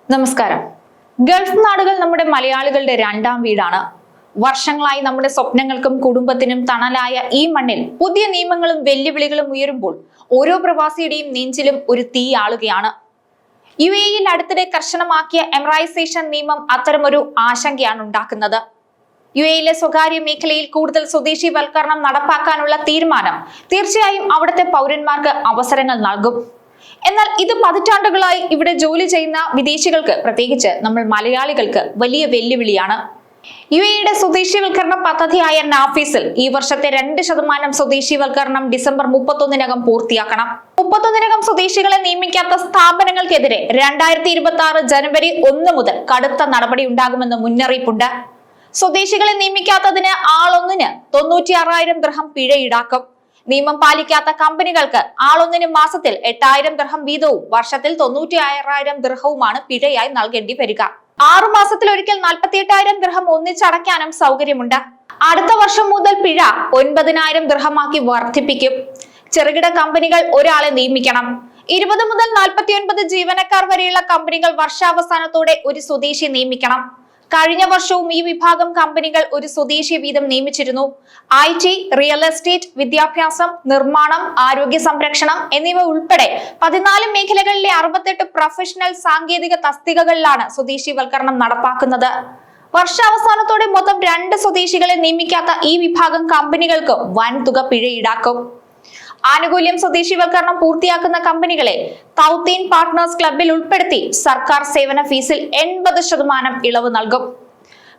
നമസ്കാരം. ഗൾഫ് നാടുകൾ നമ്മുടെ മലയാളികളുടെ രണ്ടാം വീടാണ്. വർഷങ്ങളായി നമ്മുടെ സ്വപ്നങ്ങൾക്കും കുടുംബത്തിനും തണലായ ഈ മണ്ണിൽ പുതിയ നിയമങ്ങളും വെല്ലുവിളികളും ഉയരുമ്പോൾ ഓരോ പ്രവാസിയുടെയും നെഞ്ചിലും ഒരു തീ ആളുകയാണ്. UAE-യിൽ അടുത്തിടെ കർശനമാക്കിയ എമറൈസേഷൻ നിയമം അത്തരമൊരു ആശങ്കയാണ് ഉണ്ടാക്കുന്നത്. UAE-യിലെ സ്വകാര്യ മേഖലയിൽ കൂടുതൽ സ്വദേശിവൽക്കരണം നടപ്പാക്കാനുള്ള തീരുമാനം തീർച്ചയായും അവിടുത്തെ പൗരന്മാർക്ക് അവസരങ്ങൾ നൽകും. എന്നാൽ ഇത് പതിറ്റാണ്ടുകളായി ഇവിടെ ജോലി ചെയ്യുന്ന വിദേശികൾക്ക്, പ്രത്യേകിച്ച് നമ്മൾ മലയാളികൾക്ക് വലിയ വെല്ലുവിളിയാണ്. UAE-യുടെ സ്വദേശിവൽക്കരണ പദ്ധതിയായ നാഫീസിൽ ഈ വർഷത്തെ 2% സ്വദേശിവൽക്കരണം ഡിസംബർ 31-നകം പൂർത്തിയാക്കണം. 31-നകം സ്വദേശികളെ നിയമിക്കാത്ത സ്ഥാപനങ്ങൾക്കെതിരെ 2026 ജനുവരി 1 മുതൽ കടുത്ത നടപടി ഉണ്ടാകുമെന്ന് മുന്നറിയിപ്പുണ്ട്. സ്വദേശികളെ നിയമിക്കാത്തതിന് ആളൊന്നിന് 96,000 ദിർഹം പിഴ ഈടാക്കും. നിയമം പാലിക്കാത്ത കമ്പനികൾക്ക് ആളൊന്നിന് മാസത്തിൽ 8,000 ദിർഹം വീതവും വർഷത്തിൽ 96,000 ദിർഹവുമാണ് പിഴയായി നൽകേണ്ടി വരിക. 6 മാസത്തിലൊരിക്കൽ 48,000 ദിർഹം ഒന്നിച്ചടയ്ക്കാനും സൗകര്യമുണ്ട്. അടുത്ത വർഷം മുതൽ പിഴ 9,000 ദിർഹമാക്കി വർദ്ധിപ്പിക്കും. ചെറുകിട കമ്പനികൾ ഒരാളെ നിയമിക്കണം. 20 മുതൽ 49 ജീവനക്കാർ വരെയുള്ള കമ്പനികൾ വർഷാവസാനത്തോടെ ഒരു സ്വദേശി നിയമിക്കണം. കഴിഞ്ഞ വർഷവും ഈ വിഭാഗം കമ്പനികൾ ഒരു സ്വദേശി വീതം നിയമിച്ചിരുന്നു. IT, റിയൽ എസ്റ്റേറ്റ്, വിദ്യാഭ്യാസം, നിർമ്മാണം, ആരോഗ്യ സംരക്ഷണം എന്നിവ ഉൾപ്പെടെ 14 മേഖലകളിലെ 68 പ്രൊഫഷണൽ സാങ്കേതിക തസ്തികകളിലാണ് സ്വദേശിവൽക്കരണം നടപ്പാക്കുന്നത്. വർഷാവസാനത്തോടെ മൊത്തം 2 സ്വദേശികളെ നിയമിക്കാത്ത ഈ വിഭാഗം കമ്പനികൾക്ക് വൻതുക പിഴ ഈടാക്കും. ആനുകൂല്യം സ്വദേശിവൽക്കരണം പൂർത്തിയാക്കുന്ന കമ്പനികളെ തൗത്തീൻ പാർട്ട്നേഴ്സ് ക്ലബിൽ ഉൾപ്പെടുത്തി സർക്കാർ സേവന ഫീസിൽ 80% ഇളവ് നൽകും.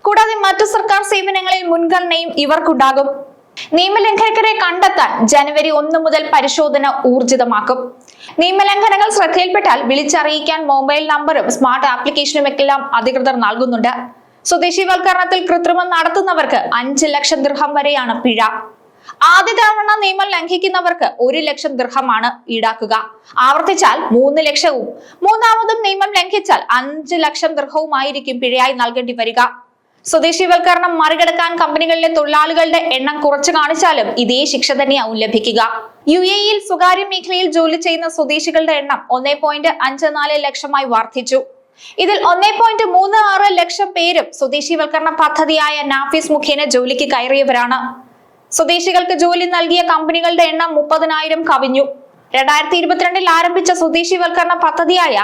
കൂടാതെ മറ്റു സർക്കാർ സേവനങ്ങളിൽ മുൻഗണനയും ഇവർക്കുണ്ടാകും. നിയമലംഘകരെ കണ്ടെത്താൻ ജനുവരി 1 മുതൽ പരിശോധന ഊർജിതമാക്കും. നിയമലംഘനങ്ങൾ ശ്രദ്ധയിൽപ്പെട്ടാൽ വിളിച്ചറിയിക്കാൻ മൊബൈൽ നമ്പറും സ്മാർട്ട് ആപ്ലിക്കേഷനുമെല്ലാം അധികൃതർ നൽകുന്നുണ്ട്. സ്വദേശിവൽക്കരണത്തിൽ കൃത്രിമം നടത്തുന്നവർക്ക് 5 ലക്ഷം ദിർഹം വരെയാണ് പിഴ. ആദ്യ തവണ നിയമം ലംഘിക്കുന്നവർക്ക് 1 ലക്ഷം ദിർഹമാണ് ഈടാക്കുക. ആവർത്തിച്ചാൽ 3 ലക്ഷവും, മൂന്നാമതും നിയമം ലംഘിച്ചാൽ 5 ലക്ഷം ദിർഹവുമായിരിക്കും പിഴയായി നൽകേണ്ടി വരിക. സ്വദേശിവൽക്കരണം മറികടക്കാൻ കമ്പനികളിലെ തൊഴിലാളികളുടെ എണ്ണം കുറച്ചു കാണിച്ചാലും ഇതേ ശിക്ഷ തന്നെയാവും ലഭിക്കുക. UAE-യിൽ സ്വകാര്യ മേഖലയിൽ ജോലി ചെയ്യുന്ന സ്വദേശികളുടെ എണ്ണം 1.54 ലക്ഷമായി വർദ്ധിച്ചു. ഇതിൽ 1.36 ലക്ഷം പേരും സ്വദേശിവൽക്കരണ പദ്ധതിയായ നാഫീസ് മുഖേന ജോലിക്ക് കയറിയവരാണ്. സ്വദേശികൾക്ക് ജോലി നൽകിയ കമ്പനികളുടെ എണ്ണം 30,000 കവിഞ്ഞു. 2022-ൽ ആരംഭിച്ച സ്വദേശിവൽക്കരണ പദ്ധതിയായ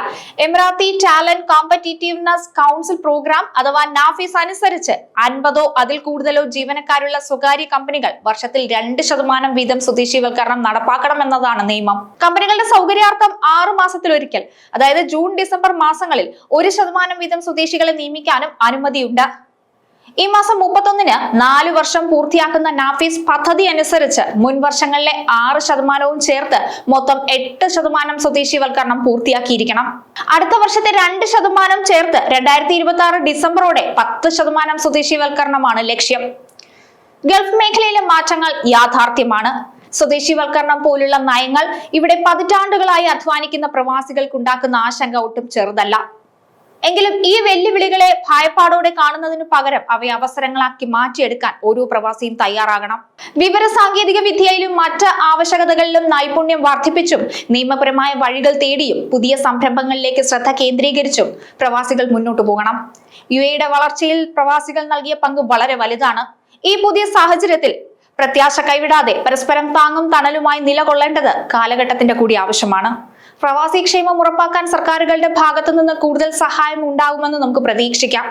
Emirati talent competitiveness council programme അഥവാ നാഫീസ് അനുസരിച്ച് 50 അതിൽ കൂടുതലോ ജീവനക്കാരുള്ള സ്വകാര്യ കമ്പനികൾ വർഷത്തിൽ 2% വീതം സ്വദേശിവൽക്കരണം നടപ്പാക്കണമെന്നതാണ് നിയമം. കമ്പനികളുടെ സൗകര്യാർത്ഥം 6 മാസത്തിലൊരിക്കൽ, അതായത് ജൂൺ ഡിസംബർ മാസങ്ങളിൽ 1% വീതം സ്വദേശികളെ നിയമിക്കാനും അനുമതിയുണ്ട്. ഈ മാസം 31-ന് 4 വർഷം പൂർത്തിയാക്കുന്ന നാഫീസ് പദ്ധതി അനുസരിച്ച് മുൻ വർഷങ്ങളിലെ 6% ചേർത്ത് മൊത്തം 8% സ്വദേശിവൽക്കരണം പൂർത്തിയാക്കിയിരിക്കണം. അടുത്ത വർഷത്തെ 2% ചേർത്ത് 2026 ഡിസംബറോടെ 10% സ്വദേശിവൽക്കരണമാണ് ലക്ഷ്യം. ഗൾഫ് മേഖലയിലെ മാറ്റങ്ങൾ യാഥാർത്ഥ്യമാണ്. സ്വദേശിവൽക്കരണം പോലുള്ള നയങ്ങൾ ഇവിടെ പതിറ്റാണ്ടുകളായി അധ്വാനിക്കുന്ന പ്രവാസികൾക്കുണ്ടാക്കുന്ന ആശങ്ക ഒട്ടും ചെറുതല്ല. എങ്കിലും ഈ വെല്ലുവിളികളെ ഭയപ്പാടോടെ കാണുന്നതിനു പകരം അവയെ അവസരങ്ങളാക്കി മാറ്റിയെടുക്കാൻ ഓരോ പ്രവാസിയും തയ്യാറാകണം. വിവര സാങ്കേതിക വിദ്യയിലും മറ്റ് ആവശ്യകതകളിലും നൈപുണ്യം വർദ്ധിപ്പിച്ചും നിയമപരമായ വഴികൾ തേടിയും പുതിയ സംരംഭങ്ങളിലേക്ക് ശ്രദ്ധ കേന്ദ്രീകരിച്ചും പ്രവാസികൾ മുന്നോട്ടു പോകണം. UAE-യുടെ വളർച്ചയിൽ പ്രവാസികൾ നൽകിയ പങ്ക് വളരെ വലുതാണ്. ഈ പുതിയ സാഹചര്യത്തിൽ പ്രത്യാശ കൈവിടാതെ പരസ്പരം താങ്ങും തണലുമായി നിലകൊള്ളേണ്ടത് കാലഘട്ടത്തിന്റെ കൂടി ആവശ്യമാണ്. പ്രവാസി ക്ഷേമം ഉറപ്പാക്കാൻ സർക്കാരുകളുടെ ഭാഗത്തു നിന്ന് കൂടുതൽ സഹായം ഉണ്ടാകുമെന്ന് നമുക്ക് പ്രതീക്ഷിക്കാം.